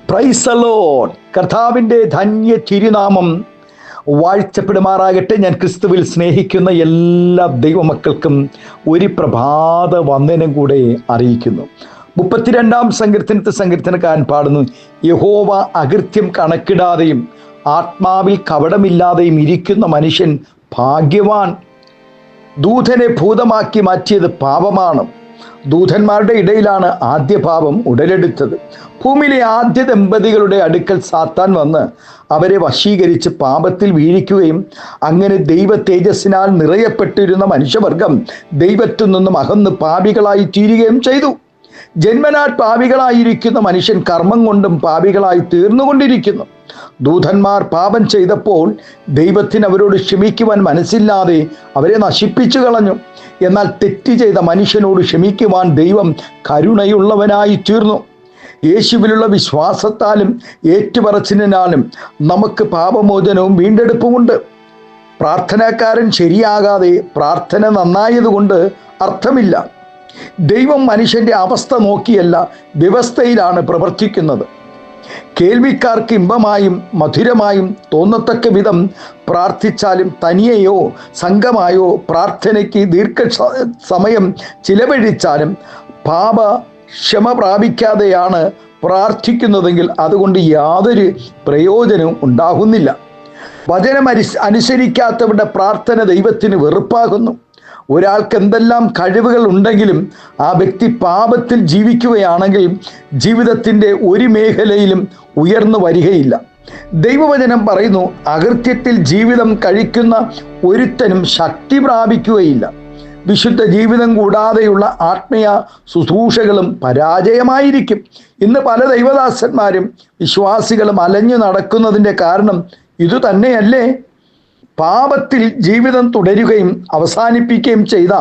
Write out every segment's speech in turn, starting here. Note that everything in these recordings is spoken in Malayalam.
Praise the Lord. കർത്താവിൻ്റെ ധന്യ തിരുനാമം വാഴ്ത്തപ്പെടുമാറാകട്ടെ. ഞാൻ ക്രിസ്തുവിൽ സ്നേഹിക്കുന്ന എല്ലാ ദൈവമക്കൾക്കും ഒരു പ്രഭാത വന്ദനം കൂടെ അറിയിക്കുന്നു. 32-ാം സങ്കീർത്തനക്കാരൻ പാടുന്നു, യഹോവ അകൃത്യം കണക്കിടാതെയും ആത്മാവിൽ കപടമില്ലാതെയും ഇരിക്കുന്ന മനുഷ്യൻ ഭാഗ്യവാൻ. ദൂതനെ ഭൂതമാക്കി മാറ്റിയത് പാപമാണ്. ദൂതന്മാരുടെ ഇടയിലാണ് ആദ്യ പാപം ഉടലെടുത്തത്. ഭൂമിയിലെ ആദ്യ ദമ്പതികളുടെ അടുക്കൽ സാത്താൻ വന്ന് അവരെ വശീകരിച്ച് പാപത്തിൽ വീഴിക്കുകയും അങ്ങനെ ദൈവ തേജസ്സിനാൽ നിറയപ്പെട്ടിരുന്ന മനുഷ്യവർഗം ദൈവത്തിൽ നിന്നും അകന്ന് പാപികളായി തീരുകയും ചെയ്തു. ജന്മനാൽ പാപികളായിരിക്കുന്ന മനുഷ്യൻ കർമ്മം കൊണ്ടും പാപികളായി തീർന്നുകൊണ്ടിരിക്കുന്നു. ദൂതന്മാർ പാപം ചെയ്തപ്പോൾ ദൈവത്തിന് അവരോട് ക്ഷമിക്കുവാൻ മനസ്സില്ലാതെ അവരെ നശിപ്പിച്ചു കളഞ്ഞു. എന്നാൽ തെറ്റ് ചെയ്ത മനുഷ്യനോട് ക്ഷമിക്കുവാൻ ദൈവം കരുണയുള്ളവനായി തീർന്നു. യേശുവിലുള്ള വിശ്വാസത്താലും ഏറ്റുപറച്ചിലിനാലും നമുക്ക് പാപമോചനവും വീണ്ടെടുപ്പുമുണ്ട്. പ്രാർത്ഥനക്കാരൻ ശരിയാകാതെ പ്രാർത്ഥന നന്നായതുകൊണ്ട് അർത്ഥമില്ല. ദൈവം മനുഷ്യൻ്റെ അവസ്ഥ നോക്കിയല്ല, വ്യവസ്ഥയിലാണ് പ്രവർത്തിക്കുന്നത്. കേൾവിക്കാർക്ക് ഇമ്പമായും മധുരമായും തോന്നത്തക്ക വിധം പ്രാർത്ഥിച്ചാലും തനിയെയോ സംഘമായോ പ്രാർത്ഥനയ്ക്ക് ദീർഘസമയം ചിലവഴിച്ചാലും ക്ഷമ പ്രാപിക്കാതെയാണ് പ്രാർത്ഥിക്കുന്നതെങ്കിൽ അതുകൊണ്ട് യാതൊരു പ്രയോജനവും ഉണ്ടാകുന്നില്ല. വചനം അനുസരിക്കാത്തവരുടെ പ്രാർത്ഥന ദൈവത്തിന് വെറുപ്പാകുന്നു. ഒരാൾക്ക് എന്തെല്ലാം കഴിവുകൾ ഉണ്ടെങ്കിലും ആ വ്യക്തി പാപത്തിൽ ജീവിക്കുകയാണെങ്കിൽ ജീവിതത്തിൻ്റെ ഒരു മേഖലയിലും ഉയർന്നു വരികയില്ല. ദൈവവചനം പറയുന്നു, അകൃത്യത്തിൽ ജീവിതം കഴിക്കുന്ന ഒരുത്തനും ശക്തി പ്രാപിക്കുകയില്ല. വിശുദ്ധ ജീവിതം കൂടാതെയുള്ള ആത്മീയ ശുശ്രൂഷകളും പരാജയമായിരിക്കും. ഇന്ന് പല ദൈവദാസന്മാരും വിശ്വാസികളും അലഞ്ഞു നടക്കുന്നതിൻ്റെ കാരണം ഇതുതന്നെയല്ലേ? പാപത്തിൽ ജീവിതം തുടരുകയും അവസാനിപ്പിക്കുകയും ചെയ്ത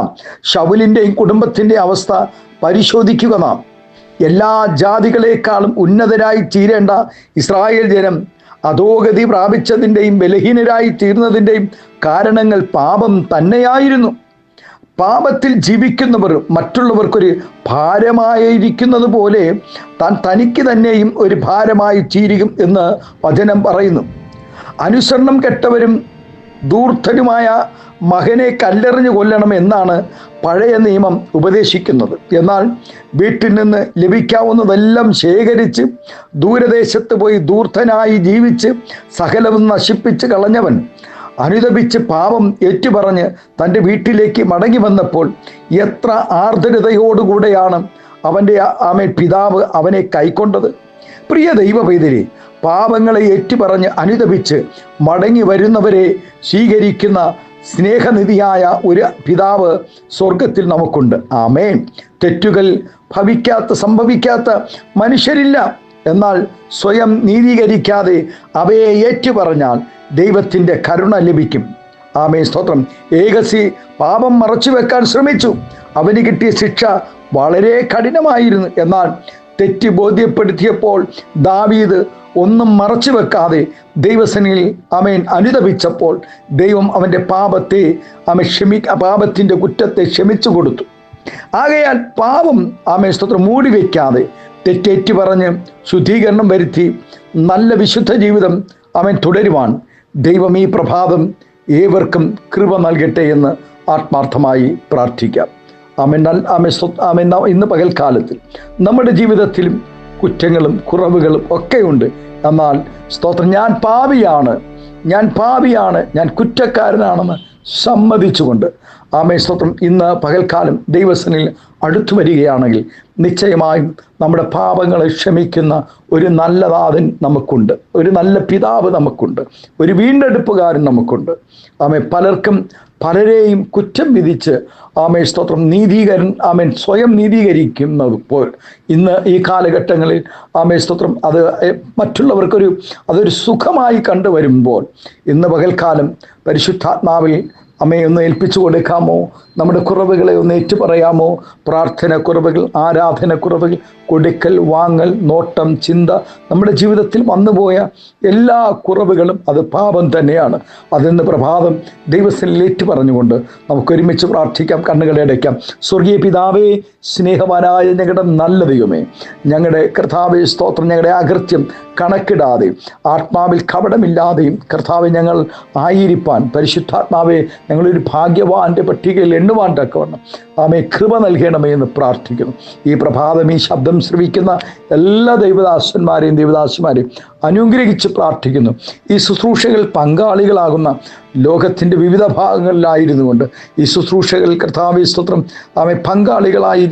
ശൗലിൻ്റെയും കുടുംബത്തിൻ്റെ അവസ്ഥ പരിശോധിക്കുക നാം. എല്ലാ ജാതികളെക്കാളും ഉന്നതരായി തീരേണ്ട ഇസ്രായേൽ ജനം അധോഗതി പ്രാപിച്ചതിൻ്റെയും ബലഹീനരായി തീർന്നതിൻ്റെയും കാരണങ്ങൾ പാപം തന്നെയായിരുന്നു. പാപത്തിൽ ജീവിക്കുന്നവർ മറ്റുള്ളവർക്കൊരു ഭാരമായിരിക്കുന്നത് പോലെ താൻ തനിക്ക് തന്നെയും ഒരു ഭാരമായി തീരും എന്ന് വചനം പറയുന്നു. അനുസരണം കെട്ടവരും ധൂർത്തനുമായ മകനെ കല്ലെറിഞ്ഞു കൊല്ലണം എന്നാണ് പഴയ നിയമം ഉപദേശിക്കുന്നത്. എന്നാൽ വീട്ടിൽ നിന്ന് ലഭിക്കാവുന്നതെല്ലാം ശേഖരിച്ച് ദൂരദേശത്ത് പോയി ധൂർത്തനായി ജീവിച്ച് സകലവും നശിപ്പിച്ച് കളഞ്ഞവൻ അനുതപിച്ച് പാപം ഏറ്റുപറഞ്ഞ് തൻ്റെ വീട്ടിലേക്ക് മടങ്ങി വന്നപ്പോൾ എത്ര ആർദ്രതയോടുകൂടെയാണ് അവൻ്റെ പിതാവ് അവനെ കൈക്കൊണ്ടത്. പ്രിയ ദൈവ പൈതലേ, പാപങ്ങളെ ഏറ്റുപറഞ്ഞ് അനുതപിച്ച് മടങ്ങി വരുന്നവരെ സ്വീകരിക്കുന്ന സ്നേഹനിധിയായ ഒരു പിതാവ് സ്വർഗത്തിൽ നമുക്കുണ്ട്. ആമേൻ. തെറ്റുകൾ സംഭവിക്കാത്ത മനുഷ്യരില്ല. എന്നാൽ സ്വയം നീതീകരിക്കാതെ അവയെ ഏറ്റുപറഞ്ഞാൽ ദൈവത്തിൻ്റെ കരുണ ലഭിക്കും. ആമേൻ, സ്തോത്രം. ഏകസി പാപം മറച്ചു വെക്കാൻ ശ്രമിച്ചു. അവന് കിട്ടിയ ശിക്ഷ വളരെ കഠിനമായിരുന്നു. എന്നാൽ തെറ്റ് ബോധ്യപ്പെടുത്തിയപ്പോൾ ദാവീദ് ഒന്നും മറച്ചു വെക്കാതെ ദൈവസന്നിധിയിൽ അനുതപിച്ചപ്പോൾ ദൈവം അവൻ്റെ പാപത്തിൻ്റെ കുറ്റത്തെ ക്ഷമിച്ചു കൊടുത്തു. ആകയാൽ പാപം സ്തോത്രം മൂടി വയ്ക്കാതെ തെറ്റേറ്റു പറഞ്ഞ് ശുദ്ധീകരണം വരുത്തി നല്ല വിശുദ്ധ ജീവിതം തുടരുവാൻ ദൈവം ഈ പ്രഭാതം ഏവർക്കും കൃപ നൽകട്ടെ എന്ന് ആത്മാർത്ഥമായി പ്രാർത്ഥിക്കാം. ഇന്ന് പകൽക്കാലത്തിൽ നമ്മുടെ ജീവിതത്തിലും കുറ്റങ്ങളും കുറവുകളും ഒക്കെയുണ്ട്. എന്നാൽ സ്തോത്രം, ഞാൻ പാപിയാണ്, ഞാൻ കുറ്റക്കാരനാണെന്ന് സമ്മതിച്ചുകൊണ്ട് സ്തോത്രം ഇന്ന് പകൽക്കാലം ദൈവസന്നിധിയിൽ അടുത്തു വരികയാണെങ്കിൽ നിശ്ചയമായും നമ്മുടെ പാപങ്ങളെ ക്ഷമിക്കുന്ന ഒരു നല്ല നാഥൻ നമുക്കുണ്ട്, ഒരു നല്ല പിതാവ് നമുക്കുണ്ട്, ഒരു വീണ്ടെടുപ്പുകാരൻ നമുക്കുണ്ട്. പലരെയും കുറ്റം വിധിച്ച് സ്തോത്രം സ്വയം നീതീകരിക്കുന്നപ്പോൾ ഇന്ന് ഈ കാലഘട്ടങ്ങളിൽ സ്തോത്രം അതൊരു സുഖമായി കണ്ടുവരുമ്പോൾ ഇന്ന് പകൽക്കാലം പരിശുദ്ധാത്മാവിൽ അമ്മയെ ഒന്ന് ഏൽപ്പിച്ചു കൊടുക്കാമോ? നമ്മുടെ കുറവുകളെ ഒന്ന് ഏറ്റുപറയാമോ? പ്രാർത്ഥന കുറവുകൾ, ആരാധന കുറവുകൾ, കൊടുക്കൽ വാങ്ങൽ, നോട്ടം, ചിന്ത, നമ്മുടെ ജീവിതത്തിൽ വന്നുപോയ എല്ലാ കുറവുകളും അത് പാപം തന്നെയാണ്. അതിന്ന് പ്രഭാതം ദൈവത്തിൽ ഏറ്റു പറഞ്ഞുകൊണ്ട് നമുക്കൊരുമിച്ച് പ്രാർത്ഥിക്കാം. കണ്ണുകളെ അടയ്ക്കാം. സ്വർഗീയ പിതാവേ, സ്നേഹവാനായ ഞങ്ങളുടെ നല്ല ദൈവമേ, ഞങ്ങളുടെ കർത്താവേ സ്തോത്രം, ഞങ്ങളുടെ അകൃത്യം കണക്കിടാതെ ആത്മാവിൽ കപടമില്ലാതെയും കർത്താവെ ഞങ്ങൾ ആയിരിക്കാൻ പരിശുദ്ധാത്മാവെ ഞങ്ങളൊരു ഭാഗ്യവാന്റെ പട്ടികയിൽ എണ്ണുവാൻ തക്കവണ്ണം ആമേ കൃപ നൽകണമേ എന്ന് പ്രാർത്ഥിക്കുന്നു. ഈ പ്രഭാതം ഈ ശബ്ദം ശ്രവിക്കുന്ന എല്ലാ ദൈവദാസന്മാരെയും ദൈവദാസന്മാരെയും അനുഗ്രഹിച്ച് പ്രാർത്ഥിക്കുന്നു. ഈ ശുശ്രൂഷകൾ പങ്കാളികളാകുന്ന ലോകത്തിൻ്റെ വിവിധ ഭാഗങ്ങളിലായിരുന്നു കൊണ്ട് ഈ ശുശ്രൂഷകൾ കർത്താവേ സ്തോത്രം ആമേ പങ്കാളികളായി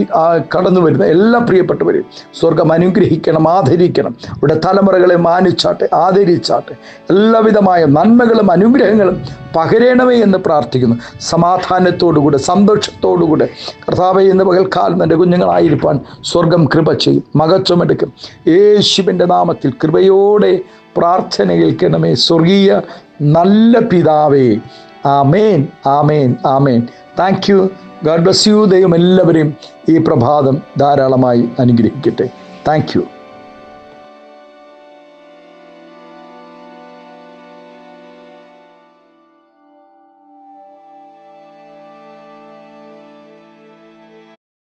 കടന്നു വരുന്ന എല്ലാ പ്രിയപ്പെട്ടവരെയും സ്വർഗം അനുഗ്രഹിക്കണം, ആദരിക്കണം. ഇവിടെ തലമുറകളെ മാനിച്ചാട്ടെ, ആദരിച്ചാട്ടെ. എല്ലാവിധമായ നന്മകളും അനുഗ്രഹങ്ങളും പകരണമേ എന്ന് പ്രാർത്ഥിക്കുന്നു. സമാധാനത്തോടുകൂടെ സന്തോഷത്തോടുകൂടെ കർത്താവേ ഇന്ന് പകൽക്കാലം എൻ്റെ കുഞ്ഞുങ്ങളായിരിക്കാൻ സ്വർഗം കൃപ ചെയ്യും, മഹത്വമെടുക്കും. യേശുവിൻ്റെ നാമത്തിൽ കൃപയോടെ പ്രാർത്ഥന കേൾക്കണമേ സ്വർഗീയ നല്ല പിതാവേ. ആമേൻ, ആമേൻ, ആമേൻ. Thank you. God bless you. ദൈവം എല്ലാവരെയും ഈ പ്രഭാതം ധാരാളമായി അനുഗ്രഹിക്കട്ടെ. Thank U.